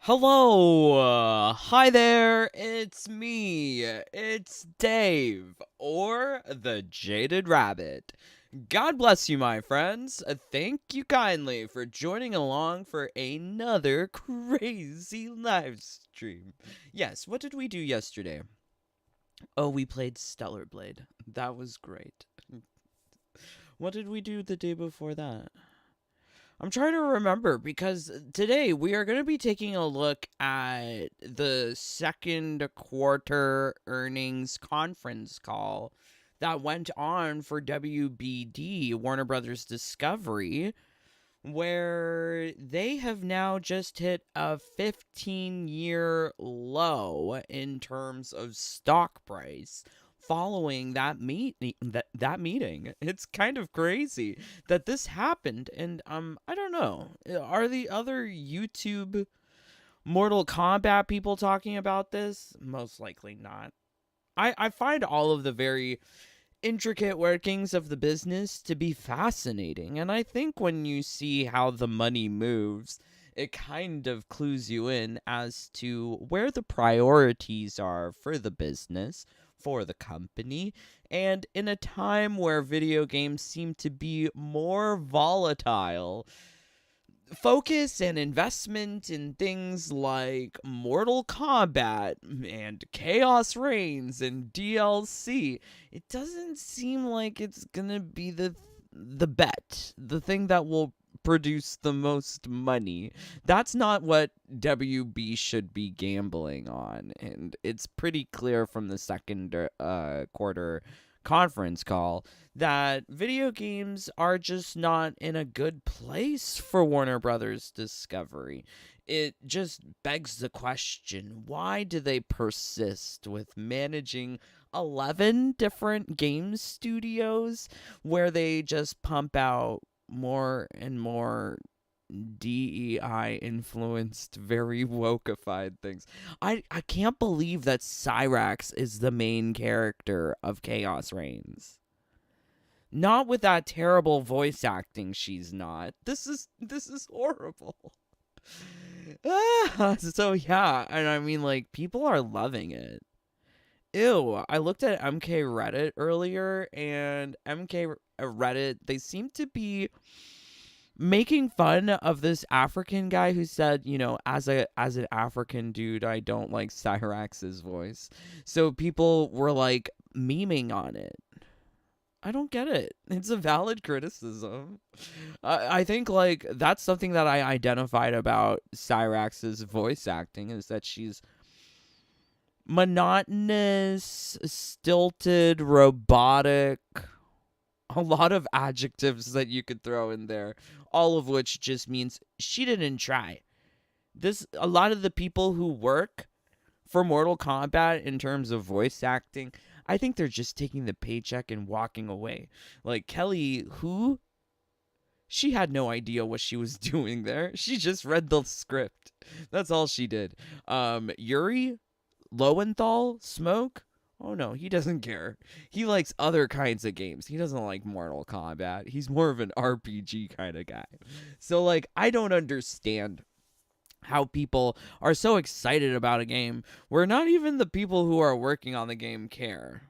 Hello, hi there, it's me, it's Dave, or the Jaded Rabbit. God bless you, my friends. Thank you kindly for joining along for another crazy live stream. Yes, what did we do yesterday? Oh, we played Stellar Blade. That was great. What did we do the day before that? I'm trying to remember because today we are going to be taking a look at the second quarter earnings conference call that went on for WBD, Warner Brothers Discovery, where they have now just hit a 15-year low in terms of stock price following that meeting. It's kind of crazy that this happened, and I don't know. Are the other YouTube Mortal Kombat people talking about this? Most likely not. I find all of the very intricate workings of the business to be fascinating. And I think when you see how the money moves, it kind of clues you in as to where the priorities are for the business, for the company, and in a time where video games seem to be more volatile, focus and investment in things like Mortal Kombat and Chaos Reigns and DLC, it doesn't seem like it's gonna be the bet, the thing that will produce the most money. That's not what WB should be gambling on, and it's pretty clear from the second quarter conference call that video games are just not in a good place for Warner Brothers Discovery. It just begs the question, why do they persist with managing 11 different game studios where they just pump out more and more DEI influenced, very wokeified things? I can't believe that Cyrax is the main character of Chaos Reigns. Not with that terrible voice acting, she's not. This is horrible. So yeah, and I mean, like, people are loving it. Ew, I looked at MK Reddit earlier, and MK Reddit, they seem to be making fun of this African guy who said, as an African dude, I don't like Cyrax's voice. So people were like memeing on it. I don't get it. It's a valid criticism. I think, like, that's something that I identified about Cyrax's voice acting, is that she's monotonous, stilted, robotic, a lot of adjectives that you could throw in there, all of which just means she didn't try. A lot of the people who work for Mortal Kombat in terms of voice acting, I think they're just taking the paycheck and walking away. Like Kelly, who? She had no idea what she was doing there. She just read the script. That's all she did. Yuri Lowenthal, Smoke. Oh no, he doesn't care. He likes other kinds of games. He doesn't like Mortal Kombat. He's more of an RPG kind of guy. So, like, I don't understand how people are so excited about a game where not even the people who are working on the game care.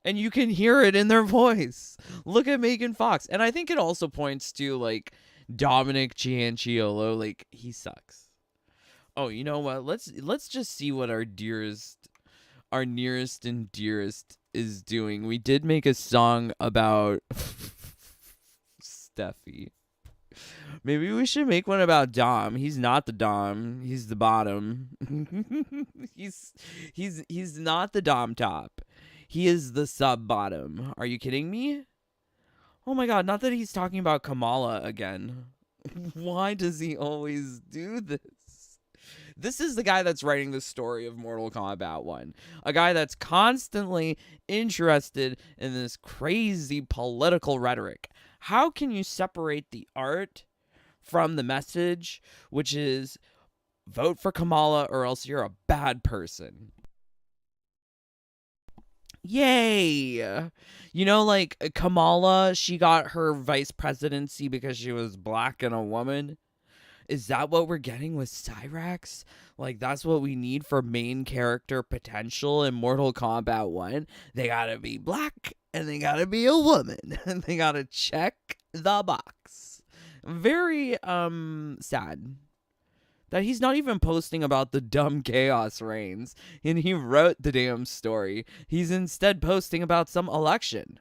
And you can hear it in their voice. Look at Megan Fox. And I think it also points to, like, Dominic Gianciolo. Like, he sucks. Oh, you know what? Let's just see what our nearest and dearest is doing. We did make a song about Steffi. Maybe we should make one about Dom. He's not the Dom. He's the bottom. he's not the Dom top. He is the sub bottom. Are you kidding me? Oh my god, not that he's talking about Kamala again. Why does he always do this? This is the guy that's writing the story of Mortal Kombat 1. A guy that's constantly interested in this crazy political rhetoric. How can you separate the art from the message, which is vote for Kamala or else you're a bad person? Yay! Like Kamala, she got her vice presidency because she was black and a woman. Is that what we're getting with Cyrax? Like, that's what we need for main character potential in Mortal Kombat 1? They gotta be black, and they gotta be a woman, and they gotta check the box. Very, sad that he's not even posting about the dumb chaos reigns, and he wrote the damn story. He's instead posting about some election.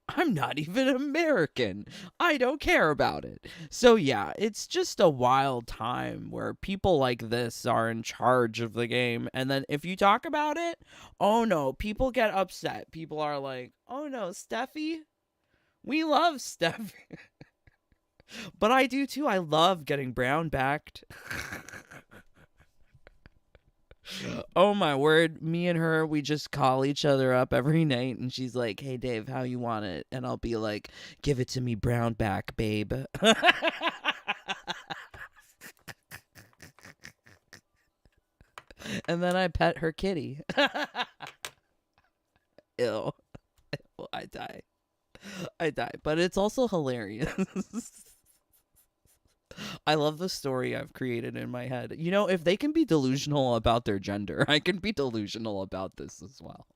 I'm not even American. I don't care about it. So yeah, it's just a wild time where people like this are in charge of the game. And then if you talk about it, oh no, people get upset. People are like, oh no, Steffi. We love Steffi. But I do too. I love getting brown backed. Oh my word, me and her, we just call each other up every night, and she's like, hey Dave, how you want it? And I'll be like, give it to me brown back, babe. And then I pet her kitty. Ew. I die. But it's also hilarious. I love the story I've created in my head. You know, if they can be delusional about their gender, I can be delusional about this as well.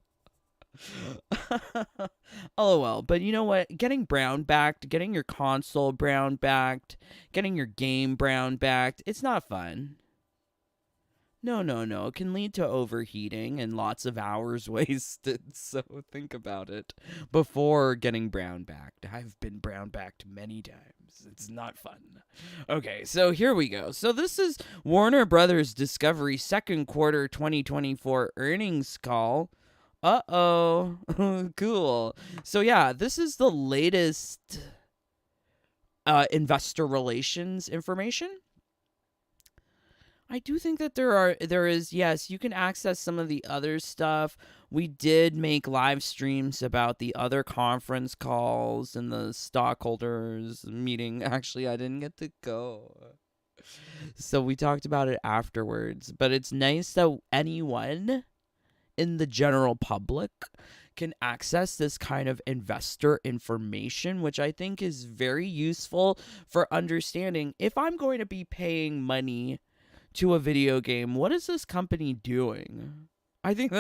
LOL. But you know what? Getting brown backed, getting your console brown backed, getting your game brown backed, it's not fun. No. It can lead to overheating and lots of hours wasted. So think about it before getting brown backed. I've been brown backed many times. It's not fun. Okay, so here we go. So this is Warner Brothers Discovery second quarter 2024 earnings call. Uh-oh. Cool. So yeah, this is the latest investor relations information. I do think that there is, yes, you can access some of the other stuff. We did make live streams about the other conference calls and the stockholders meeting. Actually, I didn't get to go. So we talked about it afterwards. But it's nice that anyone in the general public can access this kind of investor information, which I think is very useful for understanding if I'm going to be paying money to a video game, what is this company doing? I think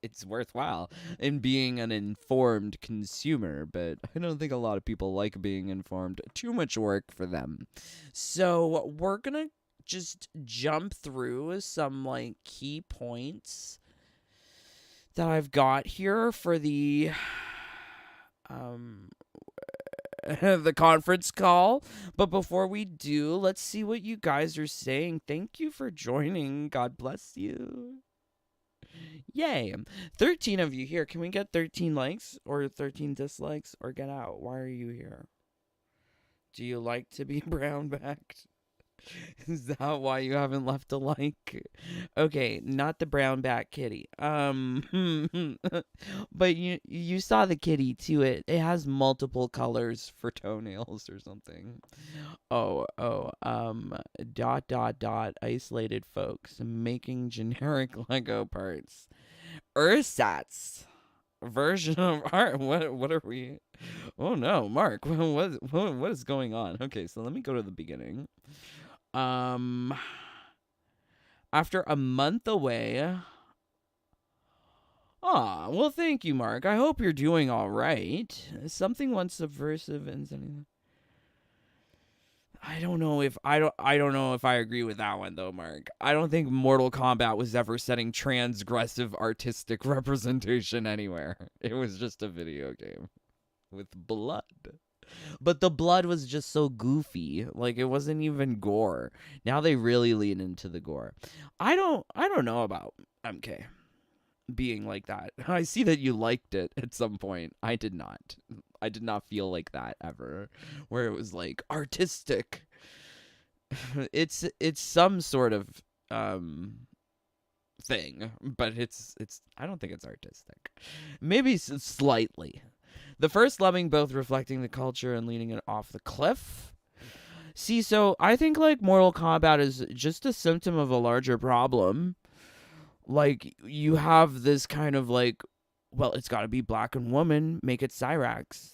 it's worthwhile in being an informed consumer, but I don't think a lot of people like being informed. Too much work for them. So we're gonna just jump through some like key points that I've got here for the the conference call. But before we do, let's see what you guys are saying. Thank you for joining. God bless you. Yay. 13 of you here. Can we get 13 likes or 13 dislikes or get out? Why are you here? Do you like to be brown backed? Is that why you haven't left a like? Okay, not the brown back kitty. But you saw the kitty too. It has multiple colors for toenails or something. Isolated folks making generic Lego parts. Ursat's version of art. What are we? Oh no, Mark. What is going on? Okay, so let me go to the beginning. After a month away. Well, thank you, Mark. I hope you're doing all right. Something once subversive and something. I don't know if I agree with that one though, Mark. I don't think Mortal Kombat was ever setting transgressive artistic representation anywhere. It was just a video game with blood. But the blood was just so goofy. Like, it wasn't even gore. Now they really lean into the gore. I don't know about MK being like that. I see that you liked it at some point. I did not. I did not feel like that ever. Where it was like artistic. It's some sort of thing, but it's I don't think it's artistic. Maybe slightly. The first lemming both reflecting the culture and leading it off the cliff. See, so I think like Mortal Kombat is just a symptom of a larger problem. Like, you have this kind of like, well, it's got to be black and woman, make it Cyrax.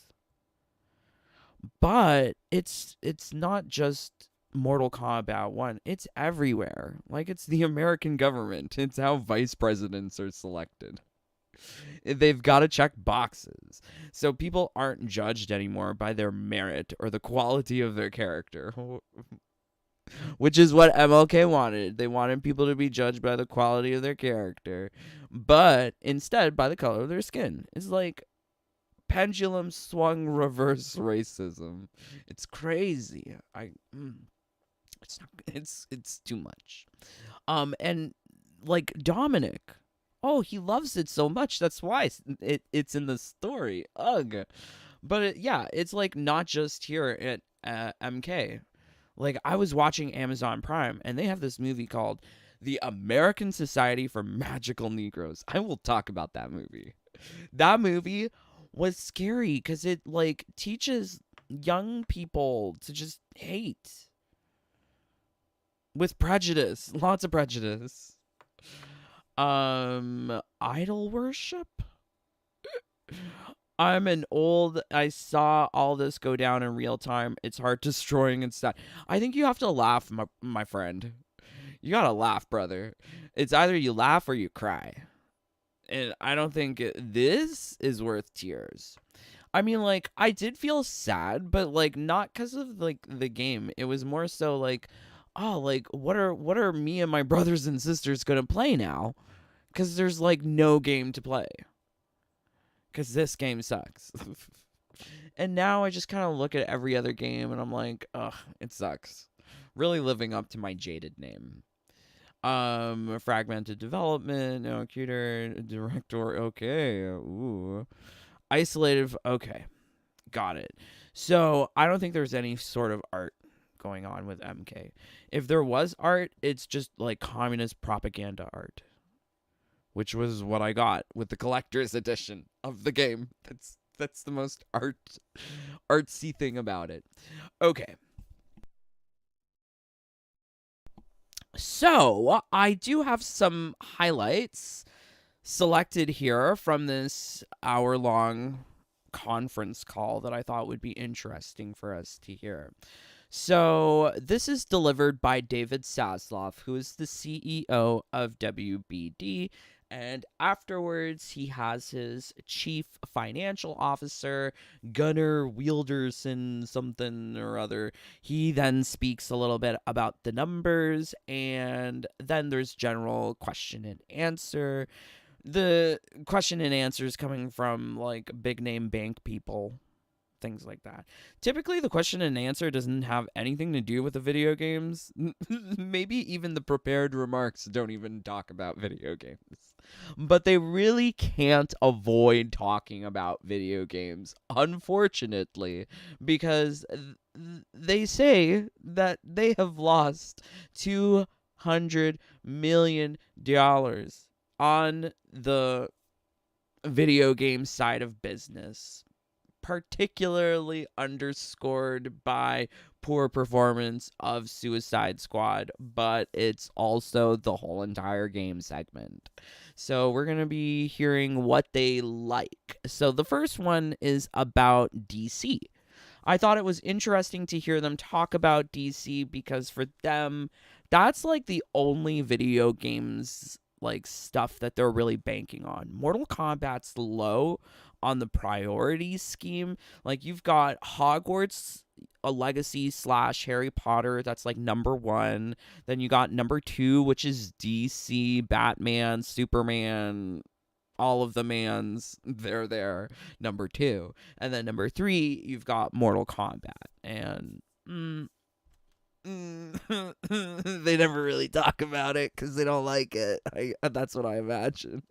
But it's not just Mortal Kombat 1. It's everywhere. Like it's the American government. It's how vice presidents are selected. They've got to check boxes. So people aren't judged anymore by their merit or the quality of their character, which is what MLK wanted. They wanted people to be judged by the quality of their character, but instead by the color of their skin. It's like pendulum swung reverse racism. It's crazy. It's not. It's too much. And like Dominic, oh, he loves it so much. That's why it's in the story. Ugh. But yeah, it's like not just here at MK. Like I was watching Amazon Prime, and they have this movie called The American Society for Magical Negroes. I will talk about that movie. That movie was scary because it like teaches young people to just hate with prejudice, lots of prejudice. Idol worship. I saw all this go down in real time. It's heart destroying and stuff. I think you have to laugh, my friend. You gotta laugh, brother. It's either you laugh or you cry. And I don't think this is worth tears. I mean, like, I did feel sad, but like not because of like the game. It was more so like, oh, like what are me and my brothers and sisters gonna play now? Because there's like no game to play. Because this game sucks. And now I just kind of look at every other game and I'm like, ugh, it sucks. Really living up to my Jaded name. Fragmented development, no cuter, director, okay, ooh. Isolated, okay, got it. So I don't think there's any sort of art going on with MK. If there was art, it's just like communist propaganda art, which was what I got with the collector's edition of the game. That's the most artsy thing about it. Okay. So, I do have some highlights selected here from this hour-long conference call that I thought would be interesting for us to hear. So, this is delivered by David Zaslav, who is the CEO of WBD, and afterwards he has his chief financial officer, Gunnar Wielderson something or other. He then speaks a little bit about the numbers, and then there's general question and answer. The question and answers coming from like big name bank people, things like that. Typically, the question and answer doesn't have anything to do with the video games. Maybe even the prepared remarks don't even talk about video games. But they really can't avoid talking about video games, unfortunately, because they say that they have lost $200 million on the video game side of business, particularly underscored by poor performance of Suicide Squad, but it's also the whole entire game segment. So we're going to be hearing what they like. So the first one is about DC. I thought it was interesting to hear them talk about DC because for them, that's like the only video games like stuff that they're really banking on. Mortal Kombat's low on the priority scheme. Like you've got Hogwarts, a legacy / Harry Potter, that's like number 1. Then you got number 2, which is DC, Batman, Superman, all of the mans, they're there, number 2. And then number 3, you've got Mortal Kombat. And they never really talk about it because they don't like it. That's what I imagine.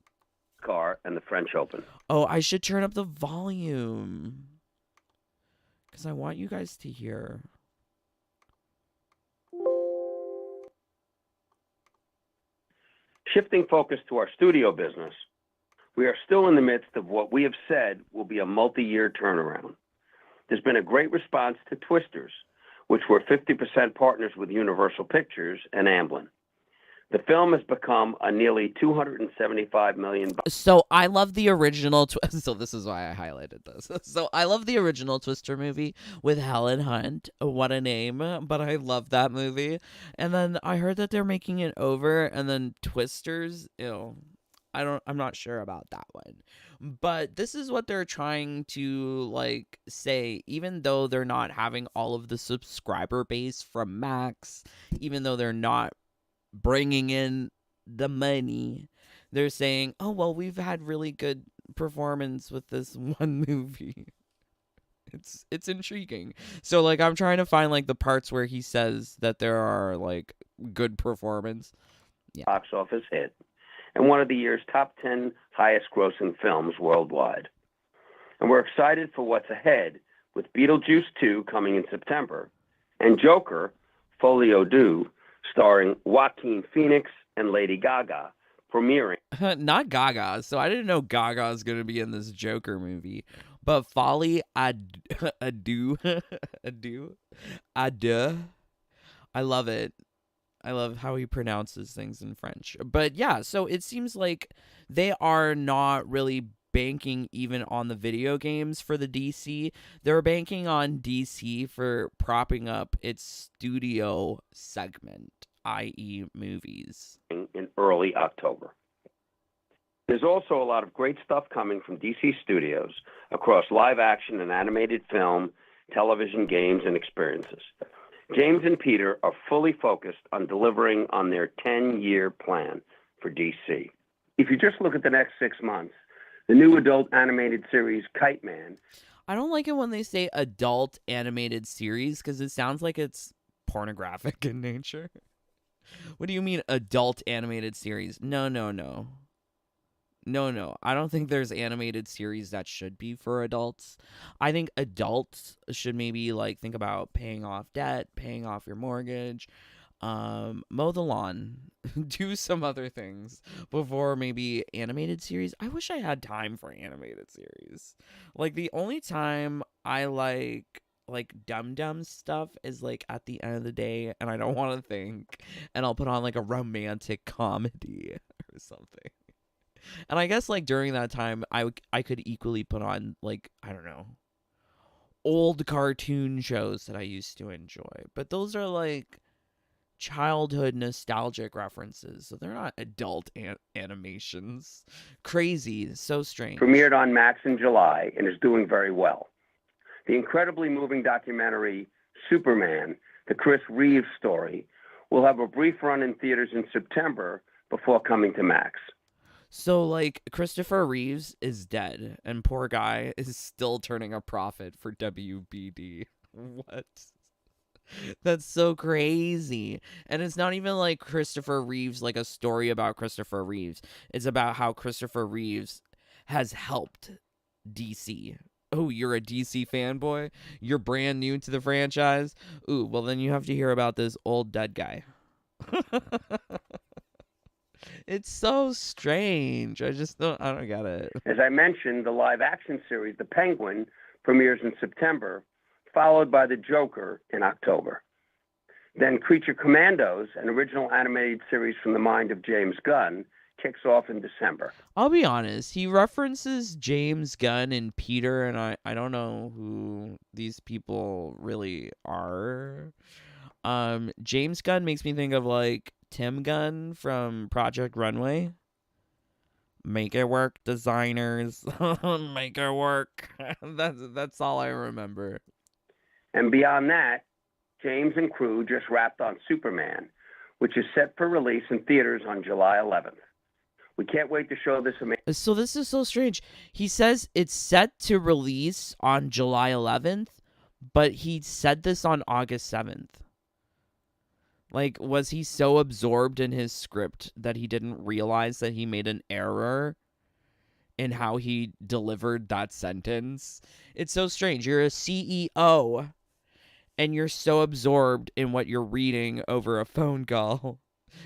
Car and the French Open. Oh, I should turn up the volume because I want you guys to hear. Shifting focus to our studio business, we are still in the midst of what we have said will be a multi-year turnaround. There's been a great response to Twisters, which were 50% partners with Universal Pictures and Amblin. The film has become a nearly $275 million. So I love the original. So this is why I highlighted this. So I love the original Twister movie with Helen Hunt. What a name! But I love that movie. And then I heard that they're making it over, and then Twisters. I'm not sure about that one. But this is what they're trying to like say. Even though they're not having all of the subscriber base from Max, even though they're not bringing in the money, they're saying, oh well, we've had really good performance with this one movie. It's intriguing. So like I'm trying to find like the parts where he says that there are like good performance. Yeah. Box office hit and one of the year's top 10 highest grossing films worldwide. And we're excited for what's ahead with Beetlejuice 2 coming in September and Joker, Folio Due, starring Joaquin Phoenix and Lady Gaga, premiering. Not Gaga. So I didn't know Gaga is going to be in this Joker movie. But Folly Adieu. Adieu. Adieu. I love it. I love how he pronounces things in French. But yeah, so it seems like they are not really banking even on the video games for the DC. They're banking on DC for propping up its studio segment, i.e. movies. In early October. There's also a lot of great stuff coming from DC Studios across live action and animated film, television, games, and experiences. James and Peter are fully focused on delivering on their 10-year plan for DC. If you just look at the next 6 months, the new adult animated series Kite Man. I don't like it when they say adult animated series because it sounds like it's pornographic in nature. What do you mean adult animated series? No. I don't think there's animated series that should be for adults. I think adults should maybe like think about paying off debt, paying off your mortgage, mow the lawn, do some other things before maybe animated series. I wish I had time for animated series. Like the only time I like dumb stuff is like at the end of the day and I don't want to think, and I'll put on like a romantic comedy or something. And I guess like during that time I could equally put on like, I don't know, old cartoon shows that I used to enjoy. But those are like childhood nostalgic references, so they're not adult animations. Crazy, so strange. Premiered on Max in July and is doing very well. The incredibly moving documentary Superman, the Chris Reeves story, will have a brief run in theaters in September before coming to Max. So, like, Christopher Reeves is dead, and poor guy is still turning a profit for WBD. What? That's so crazy. And it's not even like Christopher Reeves, like a story about Christopher Reeves. It's about how Christopher Reeves has helped DC. Oh, you're a DC fanboy? You're brand new to the franchise? Ooh, well, then you have to hear about this old dead guy. It's so strange. I don't get it. As I mentioned, the live action series, The Penguin, premieres in September, followed by The Joker in October. Then Creature Commandos, an original animated series from the mind of James Gunn, kicks off in December. I'll be honest, he references James Gunn and Peter, and I don't know who these people really are. James Gunn makes me think of like Tim Gunn from Project Runway. Make it work, designers. Make it work. That's all I remember. And beyond that, James and crew just wrapped on Superman, which is set for release in theaters on July 11th. We can't wait to show this amazing. So this is so strange. He says it's set to release on July 11th, but he said this on August 7th. Like, was he so absorbed in his script that he didn't realize that he made an error in how he delivered that sentence? It's so strange. You're a CEO, and you're so absorbed in what you're reading over a phone call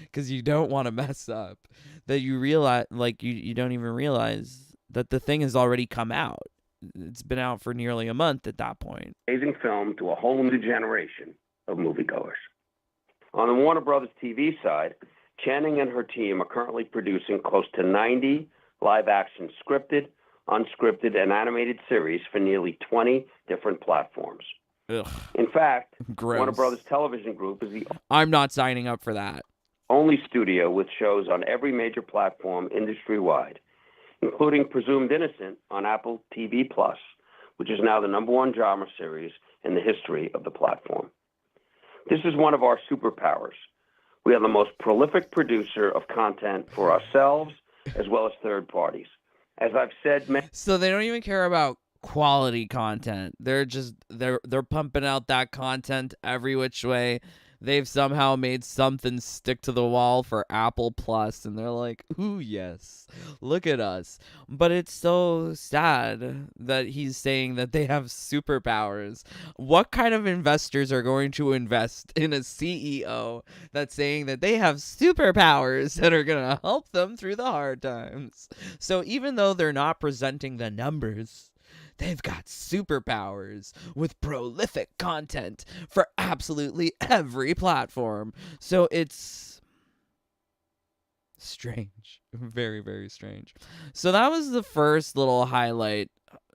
because you don't want to mess up that you realize, like, you don't even realize that the thing has already come out. It's been out for nearly a month at that point. Amazing film to a whole new generation of moviegoers. On the Warner Brothers TV side, Channing and her team are currently producing close to 90 live-action scripted, unscripted, and animated series for nearly 20 different platforms. Ugh. In fact, Gross. Warner Brothers Television Group is the I'm not signing up for that. only studio with shows on every major platform industry-wide, including Presumed Innocent on Apple TV+, which is now the #1 drama series in the history of the platform. This is one of our superpowers. We are the most prolific producer of content for ourselves as well as third parties. As I've said, So they don't even care about quality content. They're pumping out that content every which way. They've somehow made something stick to the wall for Apple Plus, and they're like, ooh, yes, look at us. But it's so sad that he's saying that they have superpowers. What kind of investors are going to invest in a CEO that's saying that they have superpowers that are going to help them through the hard times? So even though they're not presenting the numbers, they've got superpowers with prolific content for absolutely every platform. So it's strange. Very, very strange. So that was the first little highlight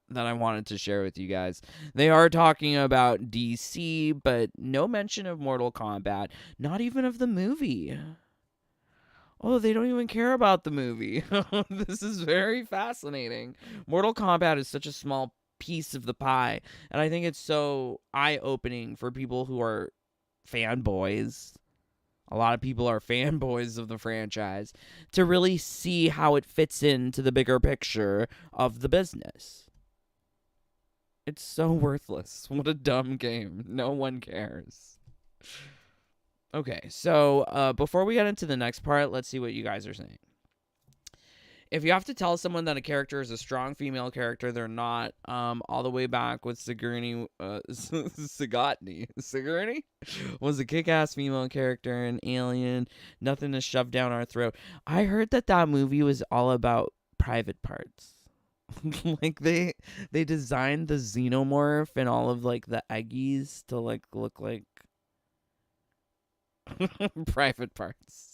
that I wanted to share with you guys. They are talking about DC, but no mention of Mortal Kombat, not even of the movie. Oh, they don't even care about the movie. This is very fascinating. Mortal Kombat is such a small piece of the pie, and I think it's so eye-opening for people who are fanboys. A lot of people are fanboys of the franchise to really see how it fits into the bigger picture of the business. It's so worthless. What a dumb game. No one cares. Okay, so before we get into the next part, let's see what you guys are saying. If you have to tell someone that a character is a strong female character, they're not. All the way back with Sigourney, Sigourney was a kick-ass female character, an alien, nothing to shove down our throat. I heard that movie was all about private parts. Like they designed the xenomorph and all of like the eggies to like look like private parts.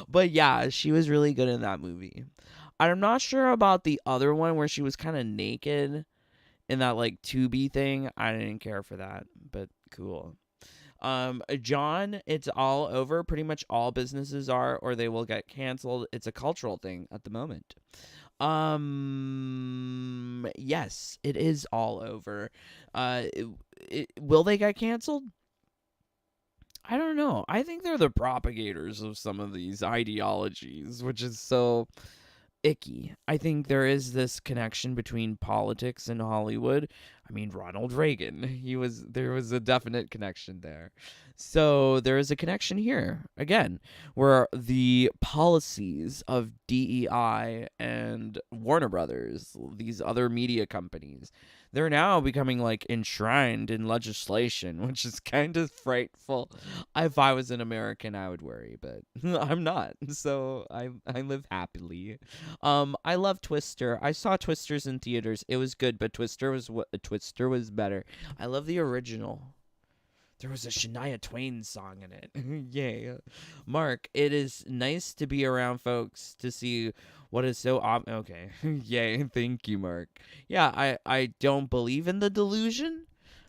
But yeah, she was really good in that movie. I'm not sure about the other one where she was kind of naked in that like 2B thing. I didn't care for that, but cool. John, it's all over. Pretty much all businesses are, or they will get canceled. It's a cultural thing at the moment. Yes, it is all over. Will they get canceled? I don't know. I think they're the propagators of some of these ideologies, which is so icky. I think there is this connection between politics and Hollywood. I mean, Ronald Reagan, there was a definite connection there. So there is a connection here, again, where the policies of DEI and Warner Brothers, these other media companies, they're now becoming like enshrined in legislation, which is kind of frightful. If I was an American, I would worry, but I'm not. So I live happily. I love Twister. I saw Twisters in theaters. It was good, but Twister was better. I love the original. There was a Shania Twain song in it. Yay. Mark, it is nice to be around folks to see what is so okay. Yay. Thank you, Mark. Yeah, I don't believe in the delusion.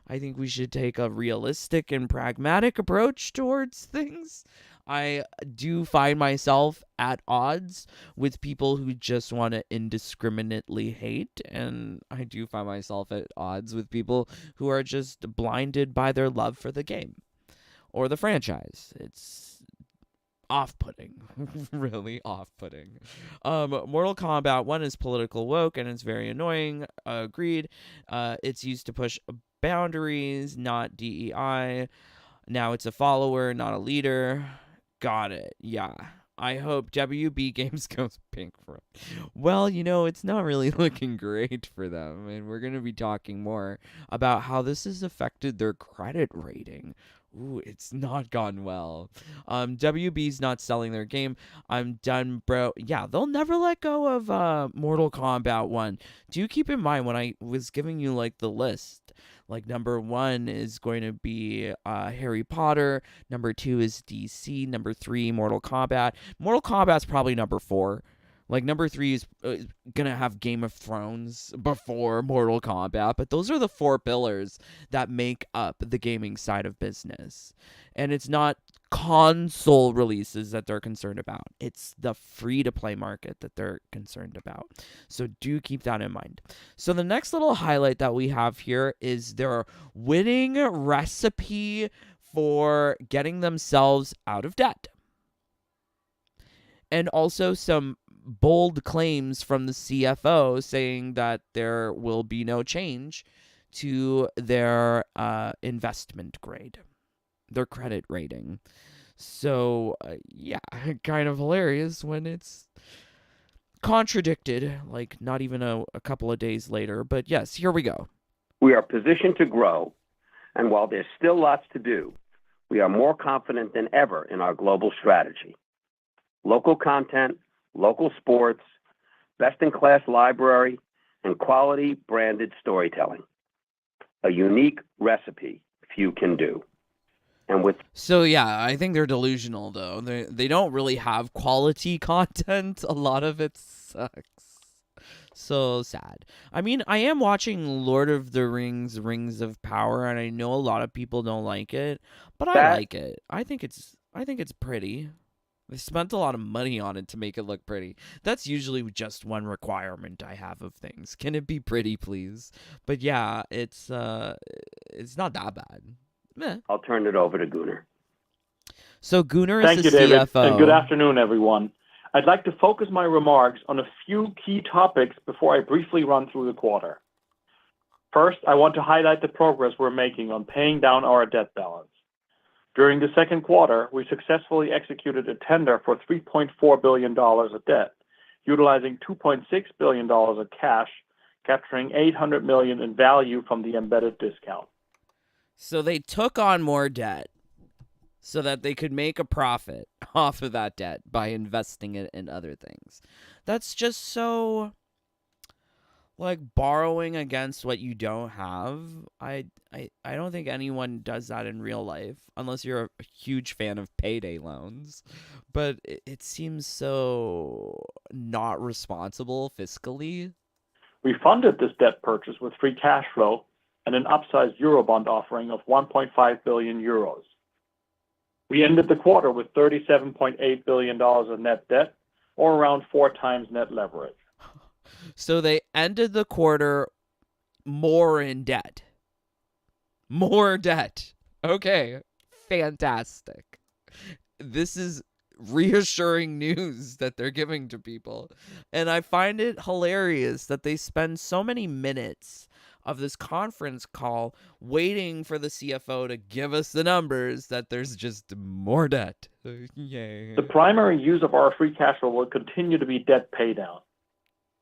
I think we should take a realistic and pragmatic approach towards things. I do find myself at odds with people who just want to indiscriminately hate, and I do find myself at odds with people who are just blinded by their love for the game or the franchise. It's off-putting. Really off-putting. Mortal Kombat 1 is political woke, and it's very annoying. Agreed. It's used to push boundaries, not DEI. Now it's a follower, not a leader. Got it. Yeah. I hope WB Games goes pink for it. Well, it's not really looking great for them. And we're going to be talking more about how this has affected their credit rating. Ooh, it's not gone well. WB's not selling their game. I'm done, bro. Yeah, they'll never let go of Mortal Kombat 1. Do keep in mind when I was giving you like the list, Like number 1 is going to be Harry Potter. Number 2 is DC. Number 3, Mortal Kombat. Mortal Kombat's probably number 4. Like number 3 is gonna have Game of Thrones before Mortal Kombat, but those are the 4 pillars that make up the gaming side of business. And it's not console releases that they're concerned about. It's the free-to-play market that they're concerned about. So do keep that in mind. So the next little highlight that we have here is their winning recipe for getting themselves out of debt. And also some bold claims from the CFO saying that there will be no change to their investment grade, their credit rating. So, yeah, kind of hilarious when it's contradicted, like not even a couple of days later. But yes, here we go. We are positioned to grow, and while there's still lots to do, we are more confident than ever in our global strategy. Local content, local sports, best-in-class library, and quality branded storytelling. A unique recipe few can do. And with So yeah, I think they're delusional though. They don't really have quality content. A lot of it sucks. So sad. I mean, I am watching Lord of the Rings, Rings of Power, and I know a lot of people don't like it, but I like it. I think it's pretty. They spent a lot of money on it to make it look pretty. That's usually just one requirement I have of things. Can it be pretty, please? But yeah, it's not that bad. Meh. I'll turn it over to Gunnar. So Gunnar is Thank the you, David, CFO. and good afternoon, everyone. I'd like to focus my remarks on a few key topics before I briefly run through the quarter. First, I want to highlight the progress we're making on paying down our debt balance. During the second quarter, we successfully executed a tender for $3.4 billion of debt, utilizing $2.6 billion of cash, capturing $800 million in value from the embedded discount. So they took on more debt so that they could make a profit off of that debt by investing it in other things. That's just so like borrowing against what you don't have. I don't think anyone does that in real life unless you're a huge fan of payday loans. But it seems so not responsible fiscally. We funded this debt purchase with free cash flow and an upsized Eurobond offering of 1.5 billion euros. We ended the quarter with $37.8 billion of net debt, or around 4 times net leverage. So they ended the quarter more in debt. More debt. Okay, fantastic. This is reassuring news that they're giving to people. And I find it hilarious that they spend so many minutes of this conference call waiting for the CFO to give us the numbers that there's just more debt. Yay. The primary use of our free cash flow will continue to be debt paydown.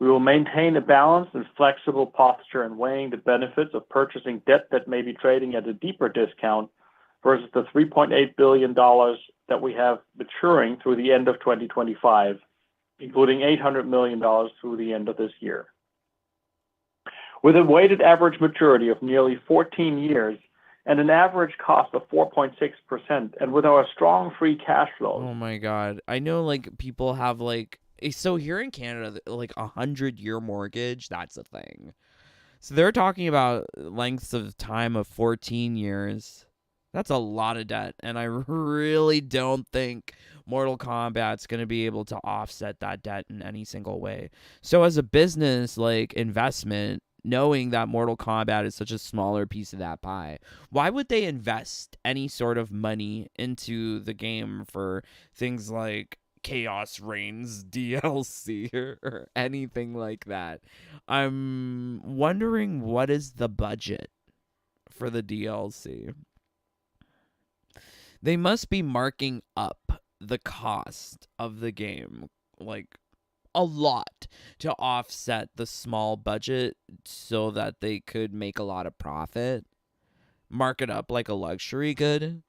We will maintain a balanced and flexible posture in weighing the benefits of purchasing debt that may be trading at a deeper discount versus the $3.8 billion that we have maturing through the end of 2025, including $800 million through the end of this year. With a weighted average maturity of nearly 14 years and an average cost of 4.6%, and with our strong free cash flows. Oh my God. I know like people have like, so here in Canada, like 100-year mortgage, that's a thing. So they're talking about lengths of time of 14 years. That's a lot of debt. And I really don't think Mortal Kombat's going to be able to offset that debt in any single way. So as a business like investment, knowing that Mortal Kombat is such a smaller piece of that pie, why would they invest any sort of money into the game for things like Chaos Reigns DLC or anything like that? I'm wondering what is the budget for the DLC. They must be marking up the cost of the game like a lot to offset the small budget so that they could make a lot of profit. Mark it up like a luxury good.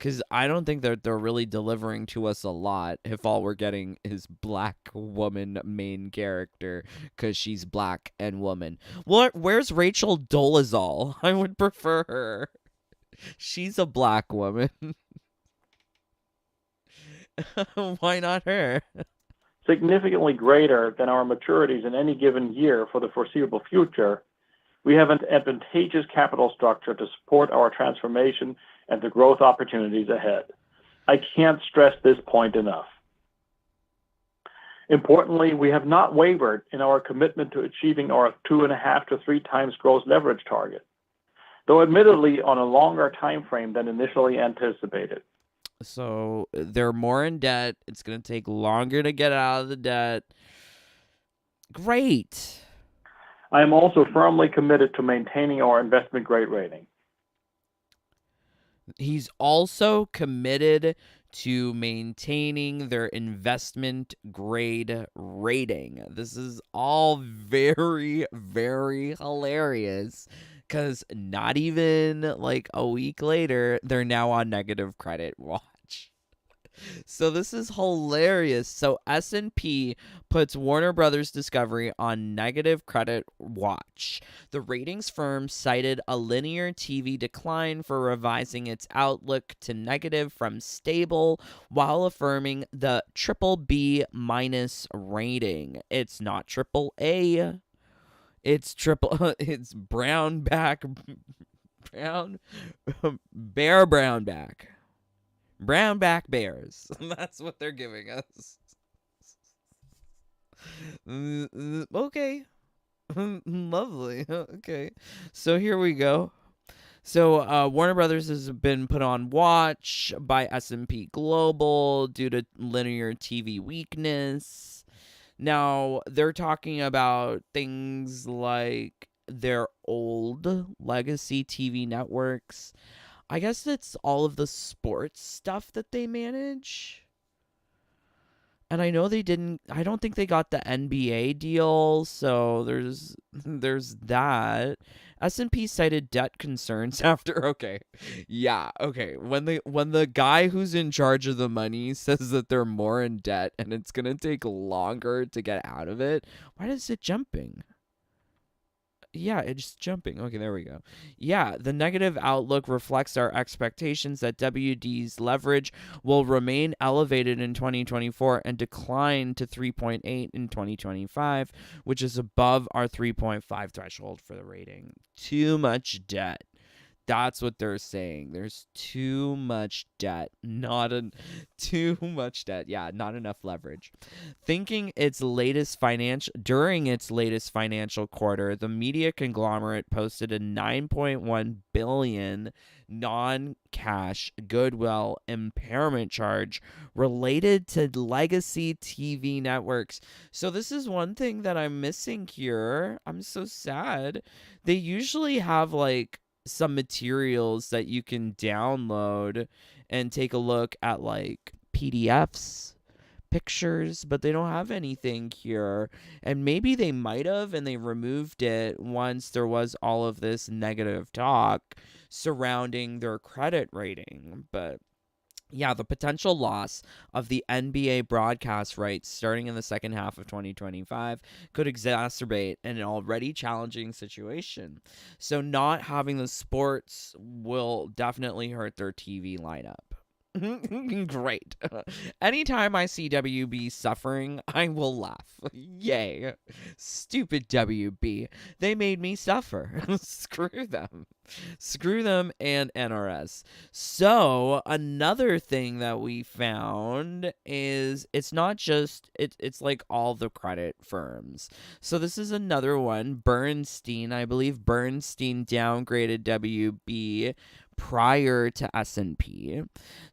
Because I don't think that they're really delivering to us a lot if all we're getting is black woman main character because she's black and woman. Where's Rachel Dolezal? I would prefer her. She's a black woman. Why not her? Significantly greater than our maturities in any given year for the foreseeable future, we have an advantageous capital structure to support our transformation and the growth opportunities ahead. I can't stress this point enough. Importantly, we have not wavered in our commitment to achieving our 2.5 to 3 times gross leverage target, though admittedly on a longer time frame than initially anticipated. So they're more in debt. It's going to take longer to get out of the debt. Great. I am also firmly committed to maintaining our investment grade rating. He's also committed to maintaining their investment grade rating. This is all very, very hilarious because not even like a week later, they're now on negative credit watch. So this is hilarious. So S&P puts Warner Brothers Discovery on negative credit watch. The ratings firm cited a linear TV decline for revising its outlook to negative from stable while affirming the triple B minus rating. It's not triple A. It's triple. It's brown back. Brownback. Brownback bears. That's what they're giving us. Okay. Lovely. Okay. So here we go. So Warner Brothers has been put on watch by S&P Global due to linear TV weakness. Now, they're talking about things like their old legacy TV networks. I guess it's all of the sports stuff that they manage. And I know I don't think they got the NBA deal, so there's that. S&P cited debt concerns after okay. When the guy who's in charge of the money says that they're more in debt and it's going to take longer to get out of it, why is it jumping? Yeah, it's jumping. Okay, there we go. Yeah, the negative outlook reflects our expectations that WD's leverage will remain elevated in 2024 and decline to 3.8 in 2025, which is above our 3.5 threshold for the rating. Too much debt. That's what they're saying. There's too much debt. Too much debt. Yeah, not enough leverage. During its latest financial quarter, the media conglomerate posted a $9.1 billion non-cash goodwill impairment charge related to legacy TV networks. So this is one thing that I'm missing here. I'm so sad. They usually have like some materials that you can download and take a look at, like PDFs, pictures, but they don't have anything here. And maybe they might have, and they removed it once there was all of this negative talk surrounding their credit rating. But yeah, the potential loss of the NBA broadcast rights starting in the second half of 2025 could exacerbate an already challenging situation. So not having the sports will definitely hurt their TV lineup. Great. Anytime I see WB suffering, I will laugh. Yay. Stupid WB. They made me suffer. Screw them. Screw them and NRS. So, another thing that we found is it's not just, it's like all the credit firms. So, this is another one. Bernstein, I believe Bernstein downgraded WB prior to S&P.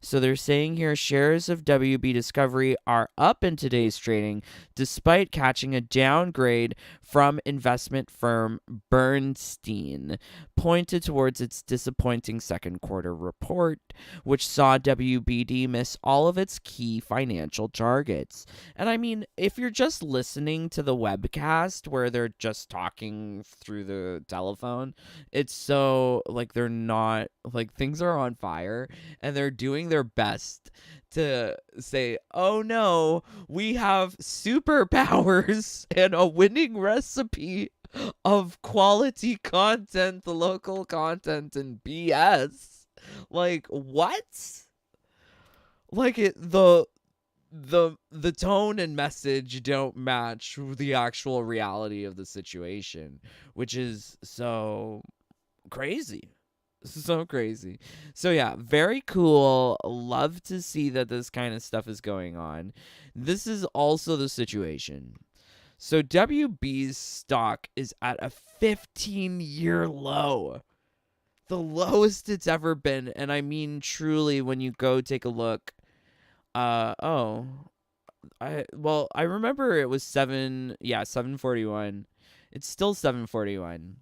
So they're saying here shares of WB Discovery are up in today's trading despite catching a downgrade from investment firm Bernstein, pointed towards its disappointing second quarter report, which saw WBD miss all of its key financial targets. And I mean, if you're just listening to the webcast where they're just talking through the telephone, it's so like they're not Like, things are on fire, and they're doing their best to say, oh no, we have superpowers and a winning recipe of quality content, local content, and BS. Like, what? Like, the tone and message don't match the actual reality of the situation, which is so crazy. So crazy. So yeah, very cool. Love to see that this kind of stuff is going on. This is also the situation. So WB's stock is at a 15-year low. The lowest it's ever been, and I mean truly when you go take a look. I remember it was 741. It's still 741.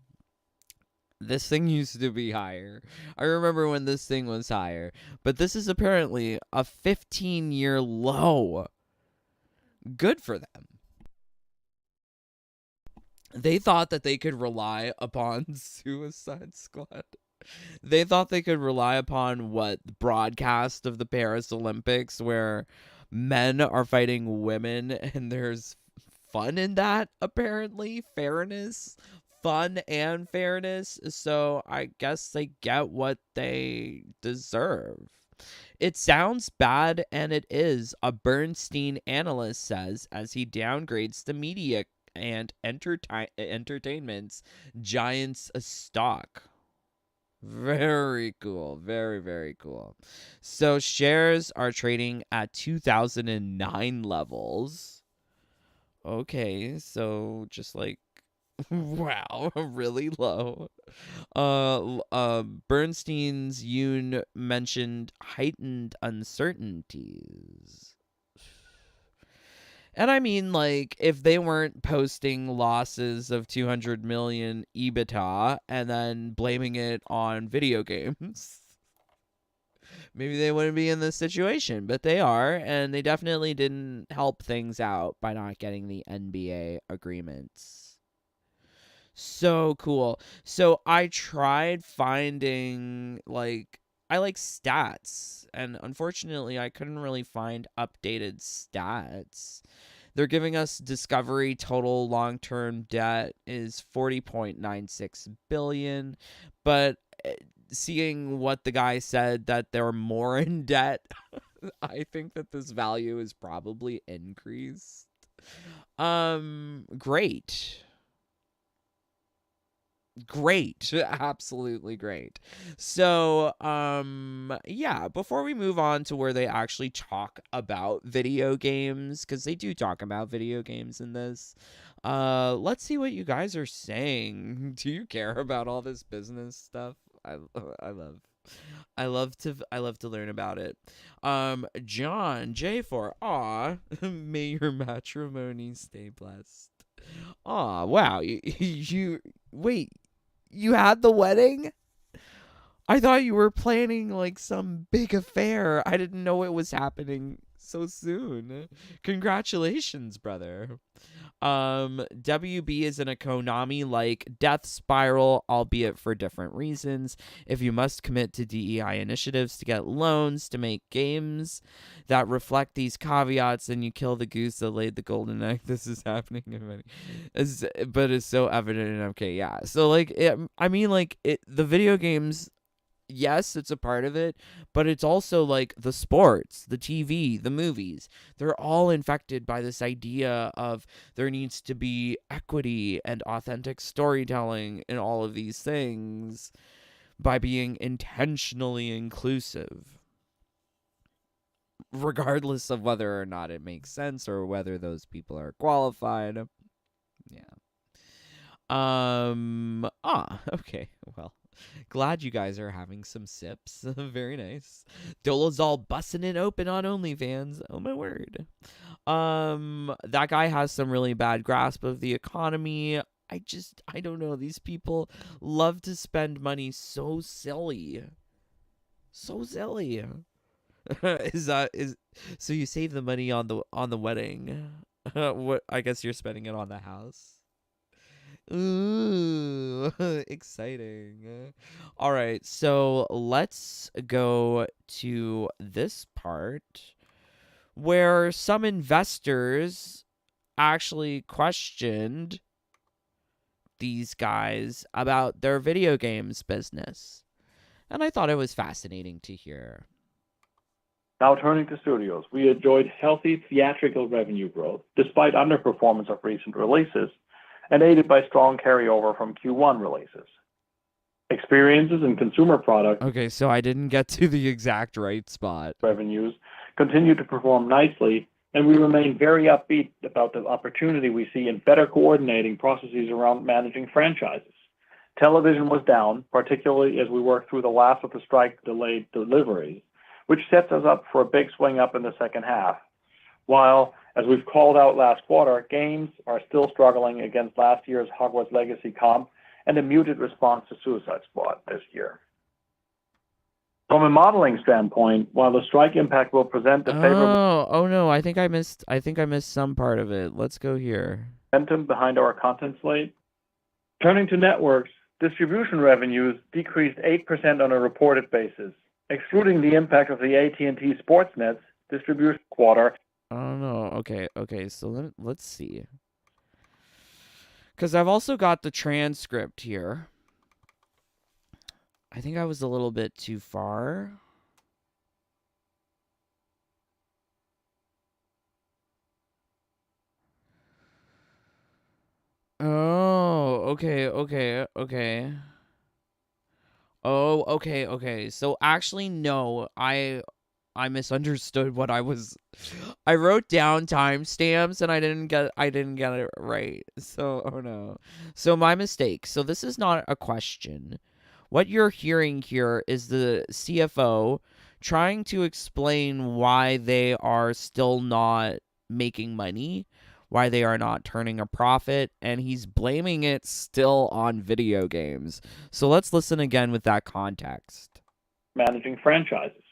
This thing used to be higher. I remember when this thing was higher. But this is apparently a 15-year low. Good for them. They thought that they could rely upon Suicide Squad. They thought they could rely upon broadcast of the Paris Olympics where men are fighting women and there's fun in that, apparently. Fairness. Fun and fairness, so I guess they get what they deserve. It sounds bad, and it is, a Bernstein analyst says as he downgrades the media and entertainment's giants stock. Very cool. Very, very cool. So shares are trading at 2009 levels. Okay, so just like wow, really low. Bernstein's Yoon mentioned heightened uncertainties. And I mean, like, if they weren't posting losses of 200 million EBITDA and then blaming it on video games, maybe they wouldn't be in this situation. But they are, and they definitely didn't help things out by not getting the NBA agreements. So cool. So I tried finding, like, I like stats, and unfortunately I couldn't really find updated stats. They're giving us Discovery total long-term debt is 40.96 billion, but seeing what the guy said that they're more in debt, I think that this value is probably increased. Great. Great. Absolutely great. So, yeah, before we move on to where they actually talk about video games, because they do talk about video games in this, let's see what you guys are saying. Do you care about all this business stuff? I love to learn about it. John J for may your matrimony stay blessed. Wow. You wait, you had the wedding? I thought you were planning like some big affair. I didn't know it was happening so soon. Congratulations, brother. WB is in a Konami-like death spiral, albeit for different reasons. If you must commit to DEI initiatives to get loans to make games that reflect these caveats, then you kill the goose that laid the golden egg. This is happening in many, but it's so evident in MK. Yeah, so like, the video games. Yes, it's a part of it, but it's also like the sports, the TV, the movies. They're all infected by this idea of there needs to be equity and authentic storytelling and all of these things by being intentionally inclusive, regardless of whether or not it makes sense or whether those people are qualified. Yeah. Okay. Well, glad you guys are having some sips. Very nice. Dola's all busting it open on OnlyFans. Oh my word. That guy has some really bad grasp of the economy. I don't know. These people love to spend money so silly. So silly. So you save the money on the wedding. What, I guess you're spending it on the house. Ooh, exciting. All right, so let's go to this part where some investors actually questioned these guys about their video games business. And I thought it was fascinating to hear. Now turning to studios, we enjoyed healthy theatrical revenue growth despite underperformance of recent releases and aided by strong carryover from Q1 releases. Experiences and consumer product Okay, so I didn't get to the exact right spot. revenues continue to perform nicely, and we remain very upbeat about the opportunity we see in better coordinating processes around managing franchises. Television was down, particularly as we work through the last of the strike-delayed deliveries, which sets us up for a big swing up in the second half. While, as we've called out last quarter, games are still struggling against last year's Hogwarts Legacy comp and a muted response to Suicide Squad this year. From a modeling standpoint, while the strike impact will present a favorable Oh no, I think I missed some part of it. Let's go here. momentum behind our content slate. Turning to networks, distribution revenues decreased 8% on a reported basis. Excluding the impact of the AT&T Sportsnet's distribution quarter. Oh no. Okay. So let's see. Cuz I've also got the transcript here. I think I was a little bit too far. Oh, okay. Oh, okay. So actually no, I misunderstood what I was I wrote down timestamps and I didn't get it right. So oh no. So my mistake. So this is not a question. What you're hearing here is the CFO trying to explain why they are still not making money, why they are not turning a profit, and he's blaming it still on video games. So let's listen again with that context. Managing franchises.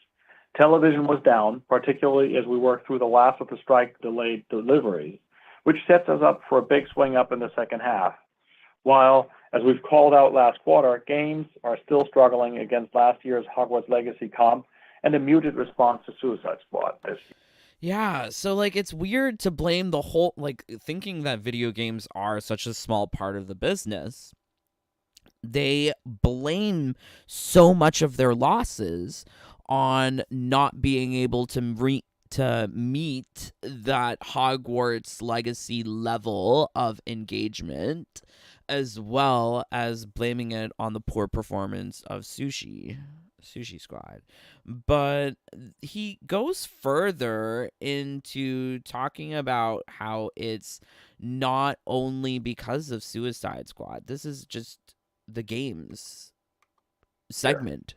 Television was down, particularly as we work through the last of the strike-delayed deliveries, which sets us up for a big swing up in the second half. While, as we've called out last quarter, games are still struggling against last year's Hogwarts Legacy comp and a muted response to Suicide Squad this year. Yeah, so like it's weird to blame the whole, like, thinking that video games are such a small part of the business. They blame so much of their losses on not being able to meet that Hogwarts Legacy level of engagement, as well as blaming it on the poor performance of Sushi Squad. But he goes further into talking about how it's not only because of Suicide Squad. This is just the games segment.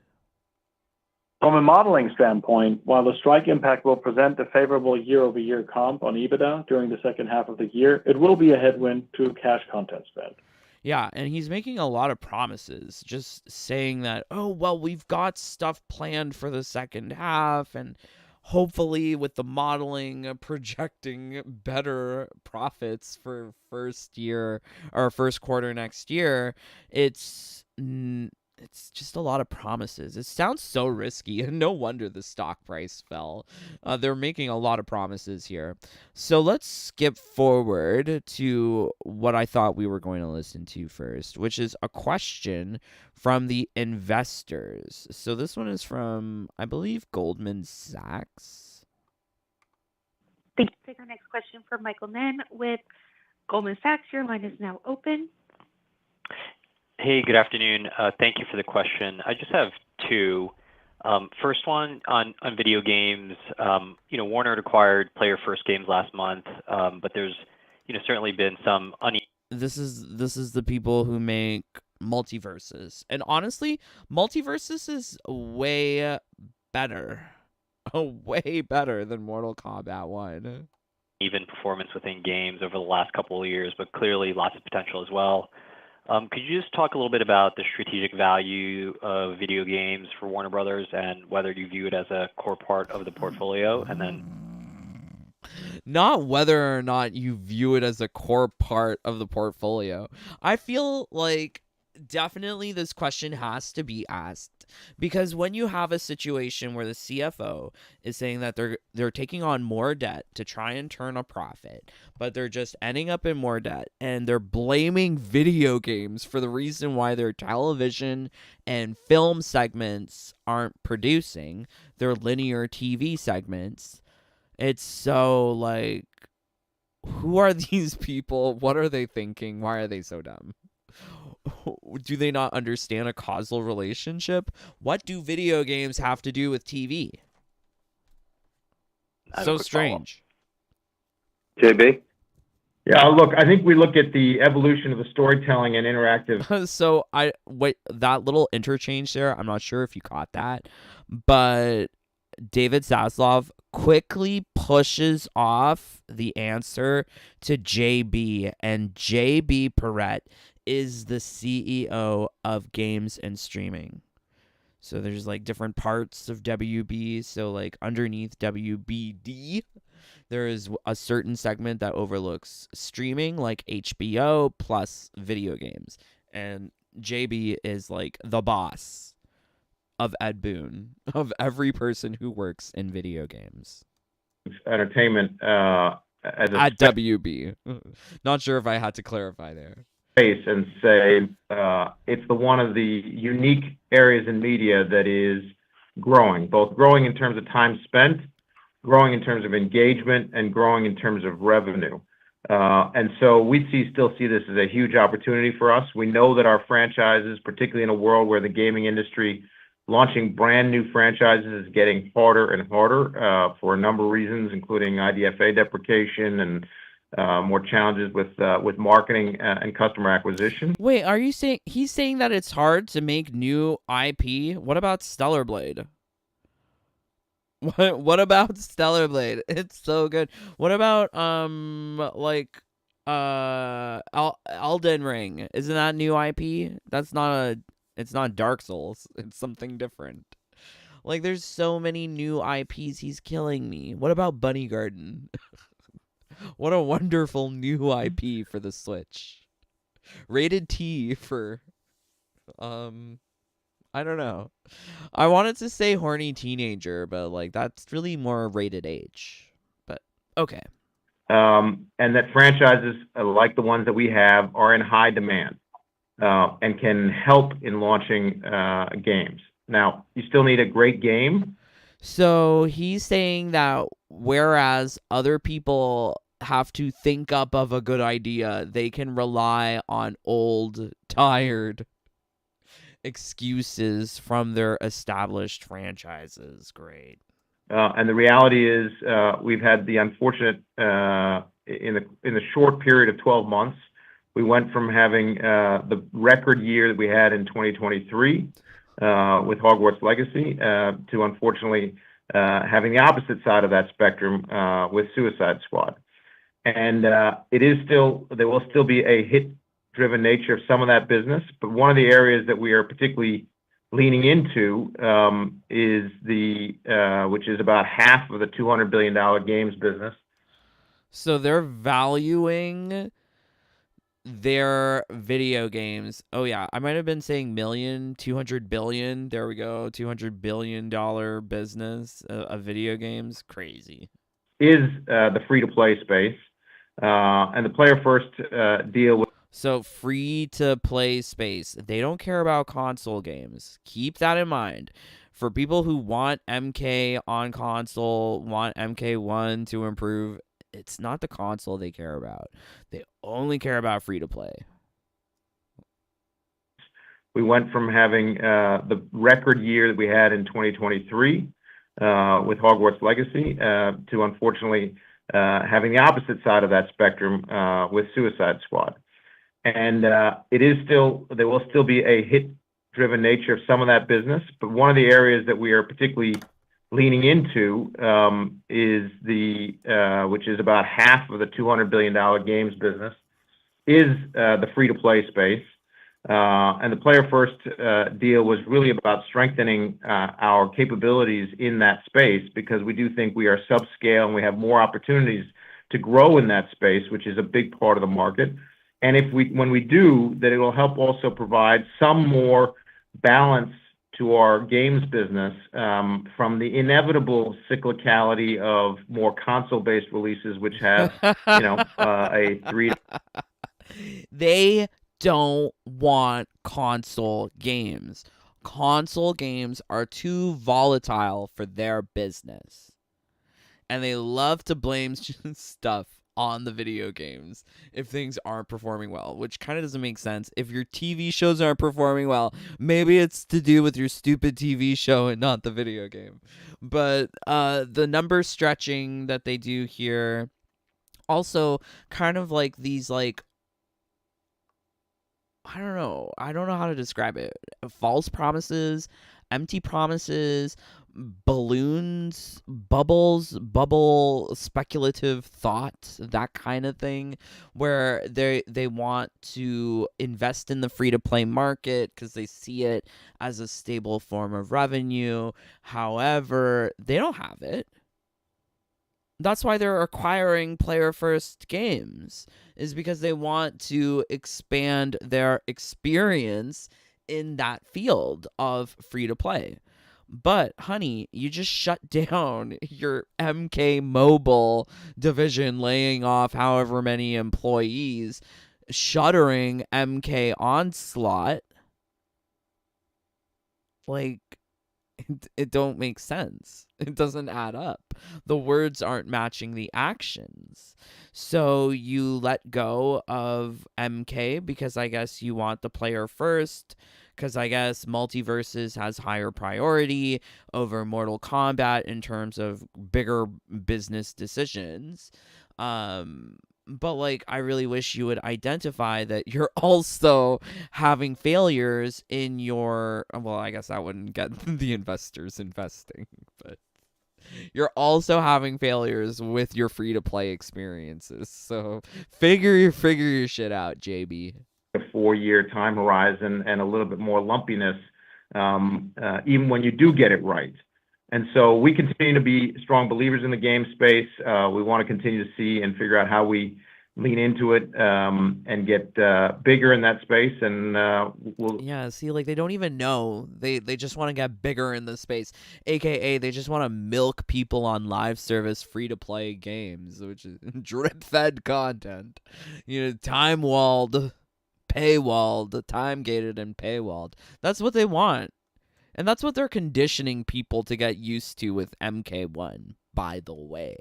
From a modeling standpoint, while the strike impact will present a favorable year-over-year comp on EBITDA during the second half of the year, it will be a headwind to cash content spend. Yeah, and he's making a lot of promises, just saying that, oh, well, we've got stuff planned for the second half, and hopefully with the modeling projecting better profits for first quarter next year. It's just a lot of promises. It sounds so risky, and no wonder the stock price fell. They're making a lot of promises here. So let's skip forward to what I thought we were going to listen to first, which is a question from the investors. So this one is from, I believe, Goldman Sachs. Thank you. Take our next question from Michael Nen with Goldman Sachs. Your line is now open. Hey, good afternoon. Thank you for the question. I just have two. First one on video games. Warner acquired Player First Games last month, but there's certainly been some This is the people who make Multiverses, and honestly, Multiverses is way better, way better than Mortal Kombat 1. Even performance within games over the last couple of years, but clearly lots of potential as well. Could you just talk a little bit about the strategic value of video games for Warner Brothers and whether you view it as a core part of the portfolio? And then not whether or not you view it as a core part of the portfolio. I feel like definitely this question has to be asked because when you have a situation where the CFO is saying that they're taking on more debt to try and turn a profit, but they're just ending up in more debt and they're blaming video games for the reason why their television and film segments aren't producing, their linear TV segments. It's so like, who are these people? What are they thinking? Why are they so dumb? Do they not understand a causal relationship? What do video games have to do with TV? So strange. JB? Yeah, look, I think we look at the evolution of the storytelling and interactive. So that little interchange there, I'm not sure if you caught that, but David Zaslav quickly pushes off the answer to JB, and JB Perrette is the CEO of games and streaming. So there's like different parts of WB. So like underneath WBD, there is a certain segment that overlooks streaming, like HBO plus video games. And JB is like the boss of Ed Boon, of every person who works in video games. Entertainment at WB. Not sure if I had to clarify there. Space and say it's one of the unique areas in media that is growing, both growing in terms of time spent, growing in terms of engagement, and growing in terms of revenue. And so we still see this as a huge opportunity for us. We know that our franchises, particularly in a world where the gaming industry launching brand new franchises is getting harder and harder for a number of reasons, including IDFA deprecation and more challenges with marketing and customer acquisition. Wait, are you saying he's saying that it's hard to make new IP? What about Stellar Blade? What about Stellar Blade? It's so good. What about Elden Ring? Isn't that new IP? It's not Dark Souls. It's something different. Like there's so many new IPs. He's killing me. What about Bunny Garden? What a wonderful new IP for the Switch. Rated T for I don't know. I wanted to say horny teenager, but like that's really more rated H. But okay. And that franchises like the ones that we have are in high demand and can help in launching games. Now, you still need a great game. So he's saying that whereas other people have to think up of a good idea, they can rely on old, tired excuses from their established franchises. Great. And the reality is we've had the unfortunate, in the short period of 12 months, we went from having the record year that we had in 2023 with Hogwarts Legacy to unfortunately having the opposite side of that spectrum with Suicide Squad. And there will still be a hit-driven nature of some of that business, but one of the areas that we are particularly leaning into is which is about half of the $200 billion games business. So they're valuing their video games. Oh yeah, I might have been saying million, 200 billion. There we go, $200 billion business of video games. Crazy. Is the free-to-play space and the player-first deal with. So free-to-play space. They don't care about console games. Keep that in mind. For people who want MK on console, want MK1 to improve, it's not the console they care about. They only care about free-to-play. We went from having the record year that we had in 2023 with Hogwarts Legacy to unfortunately having the opposite side of that spectrum with Suicide Squad. And there will still be a hit-driven nature of some of that business, but one of the areas that we are particularly leaning into is which is about half of the $200 billion games business, is the free-to-play space. And the player-first deal was really about strengthening our capabilities in that space because we do think we are subscale and we have more opportunities to grow in that space, which is a big part of the market. And when we do, that it will help also provide some more balance to our games business from the inevitable cyclicality of more console-based releases, which have, a 3 They don't want console games. Console games are too volatile for their business. And they love to blame stuff on the video games if things aren't performing well, which kind of doesn't make sense. If your TV shows aren't performing well, maybe it's to do with your stupid TV show and not the video game. But the number stretching that they do here, also kind of like these, like, I don't know how to describe it. False promises, empty promises, balloons, bubble speculative thought, that kind of thing, where they want to invest in the free-to-play market because they see it as a stable form of revenue. However, they don't have it. That's why they're acquiring player-first games, is because they want to expand their experience in that field of free-to-play. But, honey, you just shut down your MK Mobile division, laying off however many employees, shuttering MK Onslaught. Like, it don't make sense. It doesn't add up. The words aren't matching the actions. So you let go of MK because I guess you want the player first, because I guess Multiverses has higher priority over Mortal Kombat in terms of bigger business decisions. But, like, I really wish you would identify that you're also having failures in your... Well, I guess that wouldn't get the investors investing, but you're also having failures with your free-to-play experiences. So figure your shit out, JB. A 4-year time horizon and a little bit more lumpiness, even when you do get it right. And so we continue to be strong believers in the game space. We want to continue to see and figure out how we lean into it and get bigger in that space. And we'll... Yeah, see, like, they don't even know. They just want to get bigger in the space, aka they just want to milk people on live service free-to-play games, which is drip-fed content. Time-walled, paywalled, time-gated, and paywalled. That's what they want. And that's what they're conditioning people to get used to with MK1, by the way,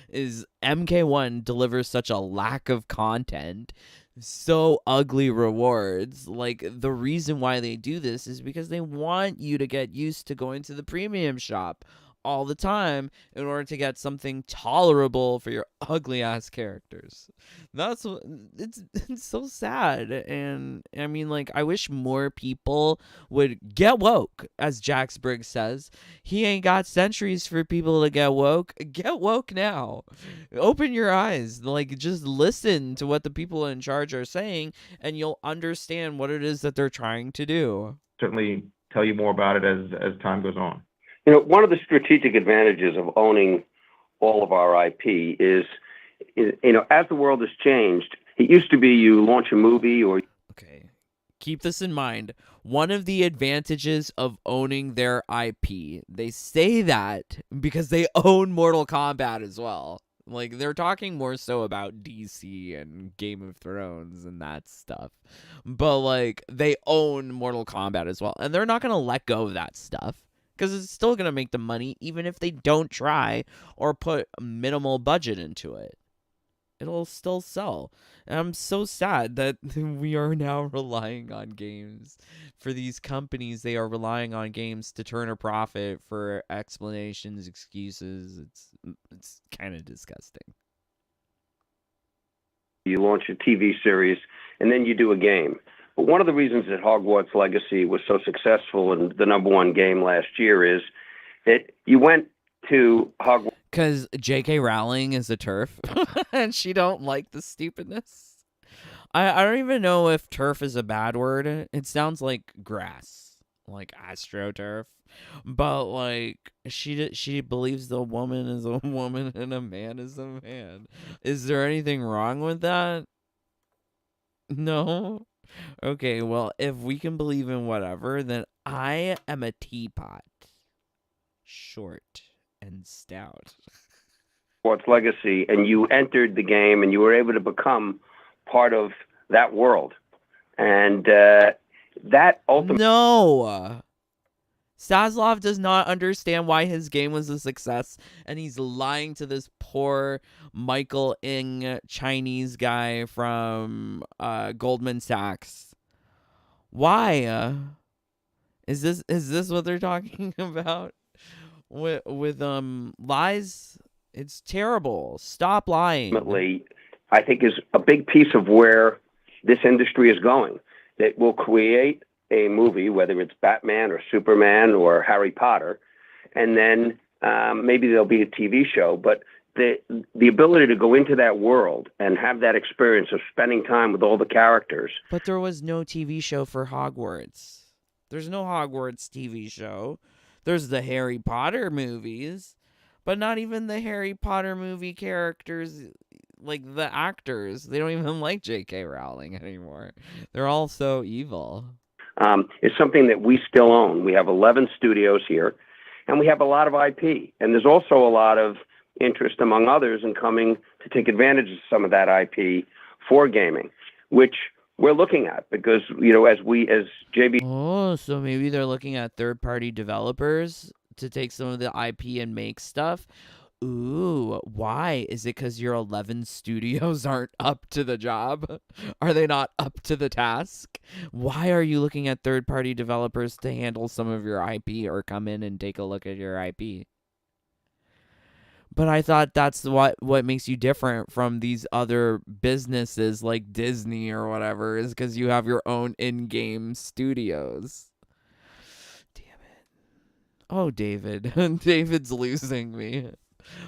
is MK1 delivers such a lack of content, so ugly rewards. Like, the reason why they do this is because they want you to get used to going to the premium shop all the time in order to get something tolerable for your ugly ass characters. That's what it's so sad. And I mean, like, I wish more people would get woke, as Jax Briggs says. He ain't got centuries for people to get woke. Get woke now. Open your eyes. Like, just listen to what the people in charge are saying, and you'll understand what it is that they're trying to do. Certainly tell you more about it as time goes on. One of the strategic advantages of owning all of our IP is, as the world has changed, it used to be you launch a movie or... Okay, keep this in mind. One of the advantages of owning their IP, they say that because they own Mortal Kombat as well. Like, they're talking more so about DC and Game of Thrones and that stuff. But, like, they own Mortal Kombat as well. And they're not going to let go of that stuff, because it's still going to make them money even if they don't try or put a minimal budget into it. It'll still sell. And I'm so sad that we are now relying on games. For these companies, they are relying on games to turn a profit for explanations, excuses. It's kind of disgusting. You launch a TV series, and then you do a game. But one of the reasons that Hogwarts Legacy was so successful and the #1 game last year is that you went to Hogwarts. Because J.K. Rowling is a turf, and she don't like the stupidness. I don't even know if turf is a bad word. It sounds like grass. like AstroTurf, but like she believes the woman is a woman and a man is a man. Is there anything wrong with that? No. Okay, well, if we can believe in whatever, then I am a teapot, short and stout. Sports legacy, and you entered the game and you were able to become part of that world. And that ultimately. No! Saslov does not understand why his game was a success, and he's lying to this poor Michael Ng Chinese guy from Goldman Sachs. Why? Is this what they're talking about with lies? It's terrible. Stop lying. Ultimately, I think is a big piece of where this industry is going. That will create a movie, whether it's Batman or Superman or Harry Potter, and then maybe there'll be a TV show. But the ability to go into that world and have that experience of spending time with all the characters. But there was no TV show for Hogwarts. There's no Hogwarts TV show. There's the Harry Potter movies, but not even the Harry Potter movie characters, like the actors. They don't even like J.K. Rowling anymore. They're all so evil. Is something that we still own. We have 11 studios here, and we have a lot of IP. And there's also a lot of interest among others in coming to take advantage of some of that IP for gaming, which we're looking at because, as JB. Oh, so maybe they're looking at third-party developers to take some of the IP and make stuff. Ooh, why? Is it because your 11 studios aren't up to the job? Are they not up to the task? Why are you looking at third-party developers to handle some of your IP or come in and take a look at your IP? But I thought that's what makes you different from these other businesses like Disney or whatever, is because you have your own in-game studios. Damn it. Oh, David. David's losing me.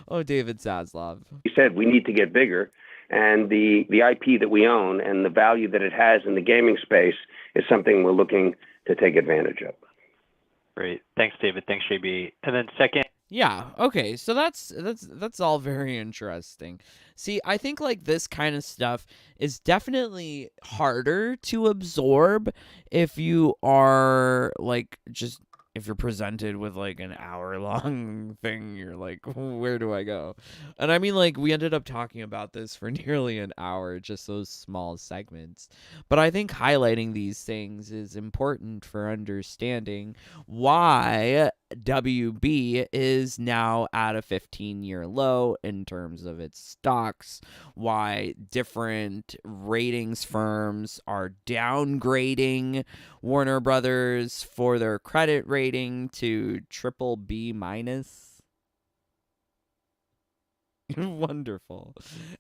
Oh, David Zaslav. He said we need to get bigger, and the IP that we own and the value that it has in the gaming space is something we're looking to take advantage of. Great. Thanks, David. Thanks, JB. And then second. Yeah, okay. So that's all very interesting. See, I think like this kind of stuff is definitely harder to absorb if you are like just if you're presented with like an hour-long thing, you're like, where do I go? And I mean, like, we ended up talking about this for nearly an hour, just those small segments. But I think highlighting these things is important for understanding why WB is now at a 15-year low in terms of its stocks, why different ratings firms are downgrading Warner Brothers for their credit rating to triple B minus. Wonderful.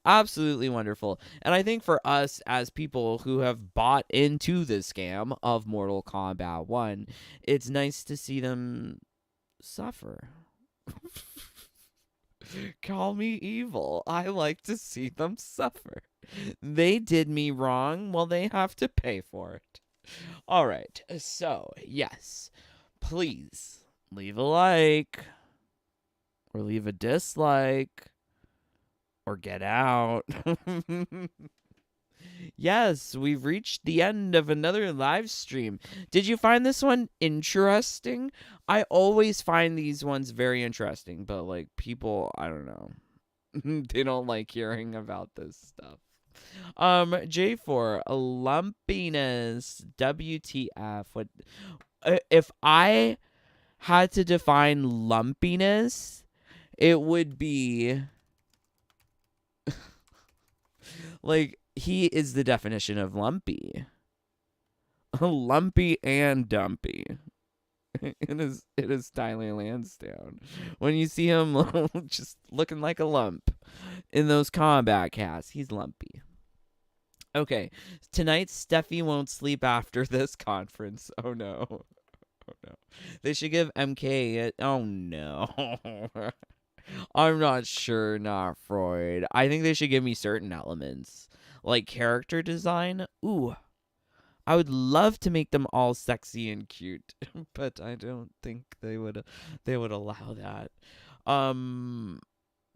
Absolutely wonderful. And I think for us as people who have bought into the scam of Mortal Kombat 1, it's nice to see them suffer. Call me evil. I like to see them suffer. They did me wrong, well, they have to pay for it. All right, so, yes, please leave a like, or leave a dislike, or get out. Yes, we've reached the end of another live stream. Did you find this one interesting? I always find these ones very interesting, but, like, people, I don't know. They don't like hearing about this stuff. J4, lumpiness, WTF. What if I had to define lumpiness, it would be like he is the definition of lumpy. Lumpy and dumpy. It is Tyler Lansdowne. When you see him just looking like a lump in those combat casts, he's lumpy. Okay, tonight Steffi won't sleep after this conference. Oh no. Oh no. They should give MK oh no. I'm not sure, not Freud. I think they should give me certain elements. Like character design. Ooh. I would love to make them all sexy and cute, but I don't think they would allow that.